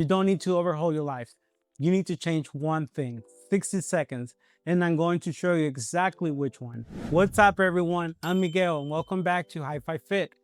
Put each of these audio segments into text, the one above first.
You don't need to overhaul your life. You need to change one thing, 60 seconds, and I'm going to show you exactly which one. What's up, everyone? I'm Miguel, and welcome back to Hi-Fi Fit.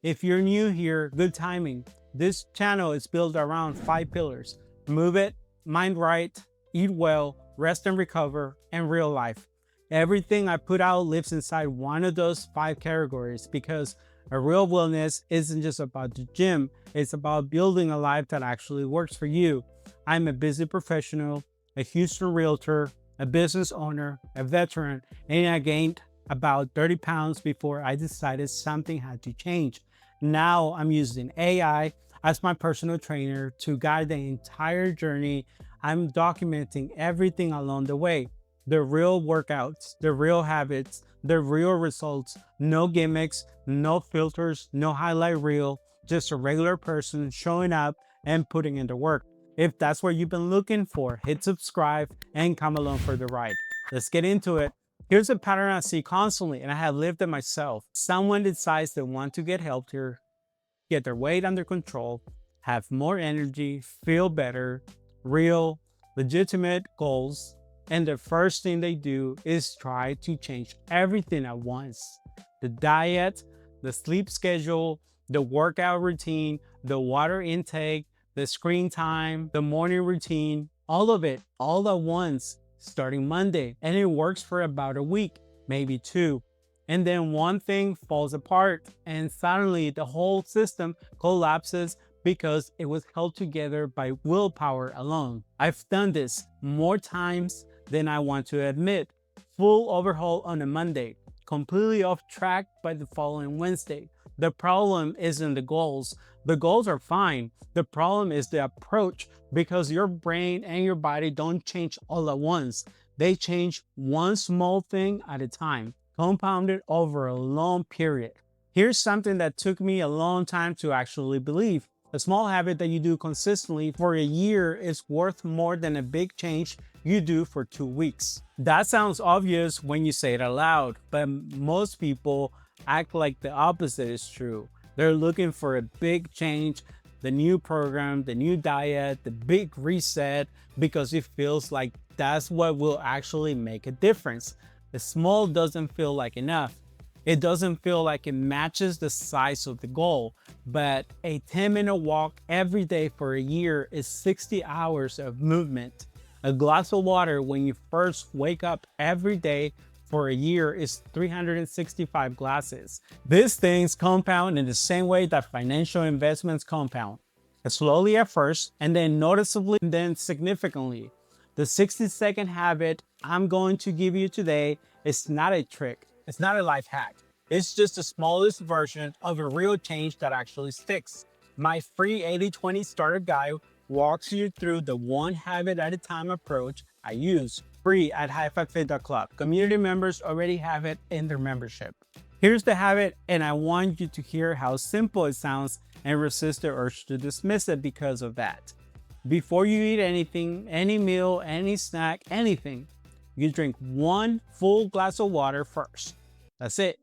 If you're new here, good timing. This channel is built around 5 pillars: move it, mind right, eat well, rest and recover, and real life. Everything I put out lives inside one of those 5 categories because a real wellness isn't just about the gym, it's about building a life that actually works for you. I'm a busy professional, a Houston realtor, a business owner, a veteran, and I gained about 30 pounds before I decided something had to change. Now I'm using AI as my personal trainer to guide the entire journey. I'm documenting everything along the way: the real workouts, the real habits, the real results, no gimmicks, no filters, no highlight reel, just a regular person showing up and putting in the work. If that's what you've been looking for, hit subscribe and come along for the ride. Let's get into it. Here's a pattern I see constantly, and I have lived it myself. Someone decides they want to get healthier, get their weight under control, have more energy, feel better, real, legitimate goals. And the first thing they do is try to change everything at once: the diet, the sleep schedule, the workout routine, the water intake, the screen time, the morning routine, all of it, all at once, starting Monday. And it works for about a week, maybe 2. And then one thing falls apart, and suddenly the whole system collapses because it was held together by willpower alone. I've done this more times than I want to admit. Full overhaul on a Monday, completely off track by the following Wednesday. The problem isn't the goals. The goals are fine. The problem is the approach, because your brain and your body don't change all at once. They change one small thing at a time, compounded over a long period. Here's something that took me a long time to actually believe: a small habit that you do consistently for a year is worth more than a big change you do for 2 weeks. That sounds obvious when you say it aloud, but most people act like the opposite is true. They're looking for a big change, the new program, the new diet, the big reset, because it feels like that's what will actually make a difference. The small doesn't feel like enough. It doesn't feel like it matches the size of the goal. But a 10-minute walk every day for a year is 60 hours of movement. A glass of water when you first wake up every day for a year is 365 glasses. These things compound in the same way that financial investments compound: slowly at first, and then noticeably, and then significantly. The 60-second habit I'm going to give you today is not a trick. It's not a life hack. It's just the smallest version of a real change that actually sticks. My free 80-20 starter guide walks you through the one habit at a time approach I use, free at hififit.club. Community members already have it in their membership. Here's the habit, and I want you to hear how simple it sounds and resist the urge to dismiss it because of that. Before you eat anything, any meal, any snack, anything, you drink 1 full glass of water first. That's it.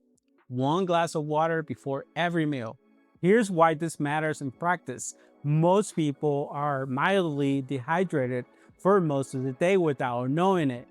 1 glass of water before every meal. Here's why this matters in practice. Most people are mildly dehydrated for most of the day without knowing it.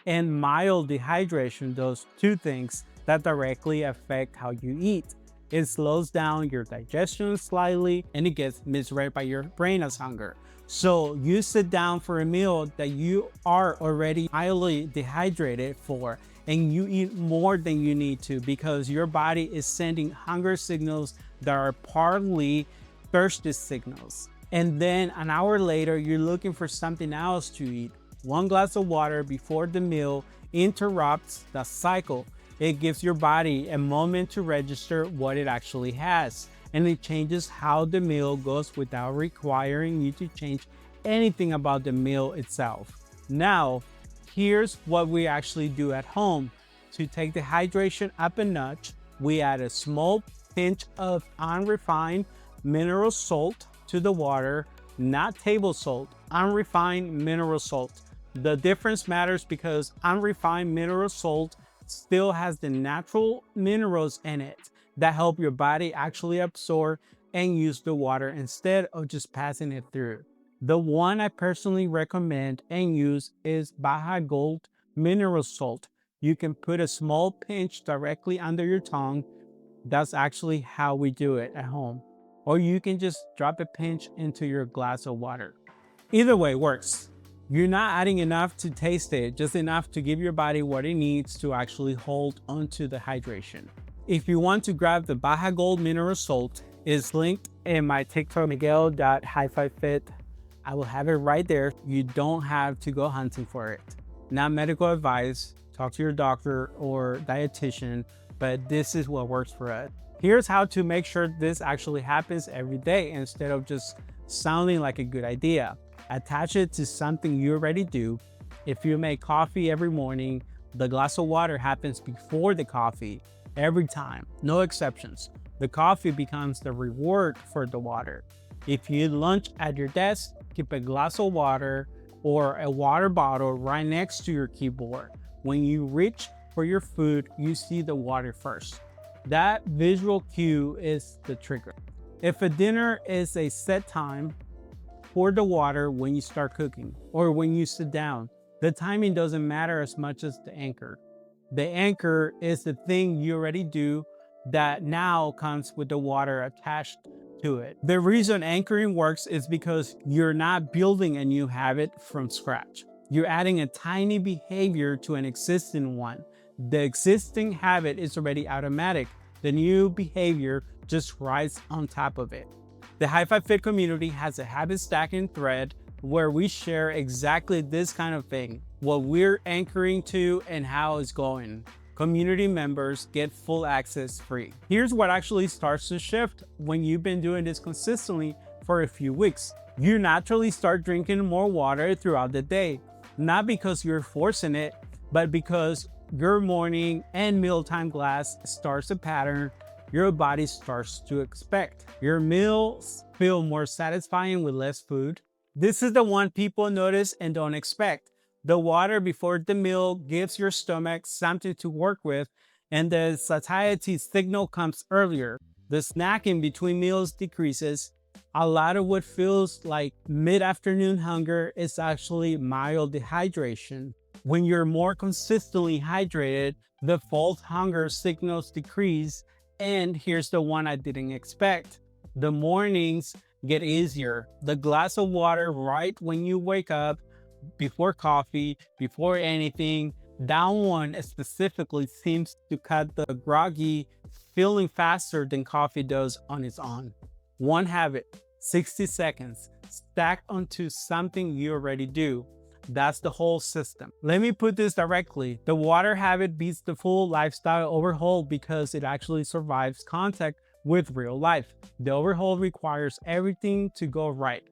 And mild dehydration does 2 things that directly affect how you eat. It slows down your digestion slightly, and it gets misread by your brain as hunger. So you sit down for a meal that you are already mildly dehydrated for, and you eat more than you need to because your body is sending hunger signals that are partly thirsty signals. And then an hour later, you're looking for something else to eat. 1 glass of water before the meal interrupts the cycle. It gives your body a moment to register what it actually has, and it changes how the meal goes without requiring you to change anything about the meal itself. Now, here's what we actually do at home. To take the hydration up a notch, we add a small pinch of unrefined mineral salt to the water, not table salt, unrefined mineral salt. The difference matters because unrefined mineral salt still has the natural minerals in it that help your body actually absorb and use the water instead of just passing it through. The one I personally recommend and use is Baja Gold mineral salt. You can put a small pinch directly under your tongue. That's actually how we do it at home. Or you can just drop a pinch into your glass of water. Either way works. You're not adding enough to taste it, just enough to give your body what it needs to actually hold onto the hydration. If you want to grab the Baja Gold mineral salt, it's linked in my TikTok, Miguel.HiFiFit. I will have it right there. You don't have to go hunting for it. Not medical advice, talk to your doctor or dietitian, but this is what works for us. Here's how to make sure this actually happens every day instead of just sounding like a good idea. Attach it to something you already do. If you make coffee every morning, the glass of water happens before the coffee every time, no exceptions. The coffee becomes the reward for the water. If you lunch at your desk, keep a glass of water or a water bottle right next to your keyboard. When you reach for your food, you see the water first. That visual cue is the trigger. If a dinner is a set time, pour the water when you start cooking or when you sit down. The timing doesn't matter as much as the anchor. The anchor is the thing you already do that now comes with the water attached to it. The reason anchoring works is because you're not building a new habit from scratch. You're adding a tiny behavior to an existing one. The existing habit is already automatic. The new behavior just rides on top of it. The HiFiFit community has a habit stacking thread where we share exactly this kind of thing, what we're anchoring to and how it's going. Community members get full access free. Here's what actually starts to shift when you've been doing this consistently for a few weeks. You naturally start drinking more water throughout the day, not because you're forcing it, but because your morning and mealtime glass starts a pattern your body starts to expect. Your meals feel more satisfying with less food. This is the one people notice and don't expect. The water before the meal gives your stomach something to work with, and the satiety signal comes earlier. The snacking between meals decreases. A lot of what feels like mid-afternoon hunger is actually mild dehydration. When you're more consistently hydrated, the false hunger signals decrease. And here's the one I didn't expect. The mornings get easier. The glass of water right when you wake up, before coffee, before anything, that one specifically seems to cut the groggy feeling faster than coffee does on its own. One habit, 60 seconds, stack onto something you already do. That's the whole system. Let me put this directly. The water habit beats the full lifestyle overhaul because it actually survives contact with real life. The overhaul requires everything to go right.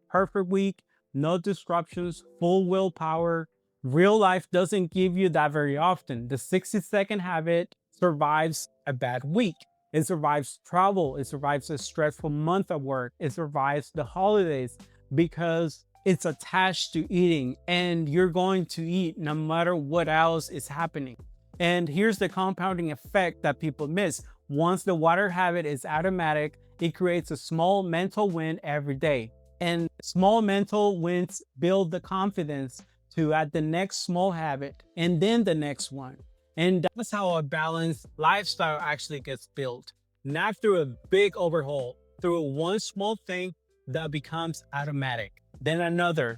Perfect week, no disruptions, full willpower. Real life doesn't give you that very often. The 60-second habit survives a bad week. It survives travel. It survives a stressful month of work. It survives the holidays because it's attached to eating and you're going to eat no matter what else is happening. And here's the compounding effect that people miss. Once the water habit is automatic, it creates a small mental win every day. And small mental wins build the confidence to add the next small habit and then the next one. And that's how a balanced lifestyle actually gets built. Not through a big overhaul, through one small thing that becomes automatic. Then another,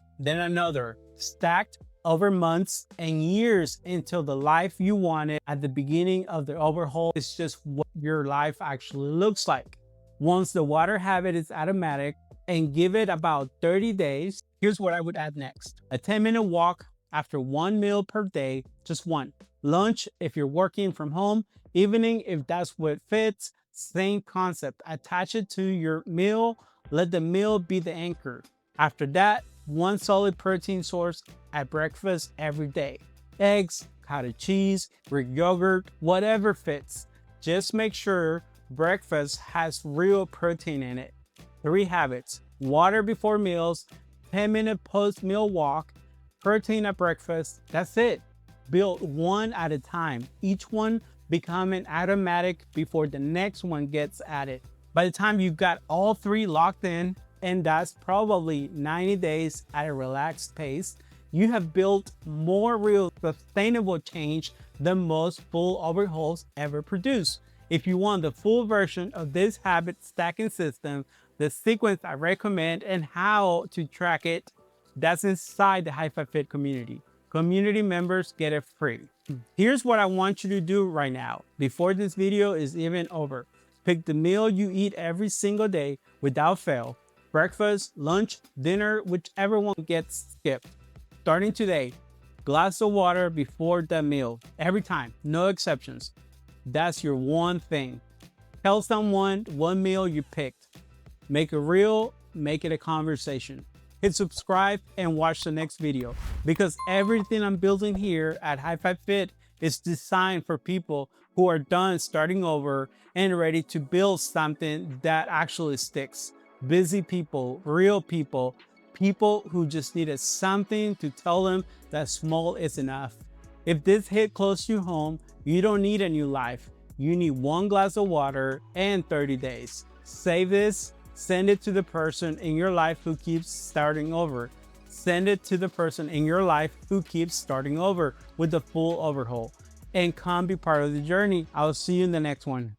stacked over months and years until the life you wanted at the beginning of the overhaul is just what your life actually looks like. Once the water habit is automatic and give it about 30 days, here's what I would add next. A 10-minute walk after one meal per day, just one. Lunch if you're working from home, evening if that's what fits, same concept. Attach it to your meal, let the meal be the anchor. After that, one solid protein source at breakfast every day. Eggs, cottage cheese, Greek yogurt, whatever fits. Just make sure breakfast has real protein in it. 3 habits: water before meals, 10-minute post-meal walk, protein at breakfast. That's it. Build one at a time, each one becoming automatic before the next one gets added. By the time you've got all 3 locked in, and that's probably 90 days at a relaxed pace, you have built more real sustainable change than most full overhauls ever produce. If you want the full version of this habit stacking system, the sequence I recommend, and how to track it, that's inside the High5Fit community. Community members get it free. Here's what I want you to do right now, before this video is even over. Pick the meal you eat every single day without fail. Breakfast, lunch, dinner, whichever one gets skipped. Starting today, glass of water before the meal, every time, no exceptions. That's your one thing. Tell someone one meal you picked. Make it real, make it a conversation. Hit subscribe and watch the next video, because everything I'm building here at High5Fit is designed for people who are done starting over and ready to build something that actually sticks. Busy people, real people, people who just needed something to tell them that small is enough. If this hit close to home, you don't need a new life. You need one glass of water and 30 days. Save this, send it to the person in your life who keeps starting over. Send it to the person in your life who keeps starting over with the full overhaul. And come be part of the journey. I'll see you in the next one.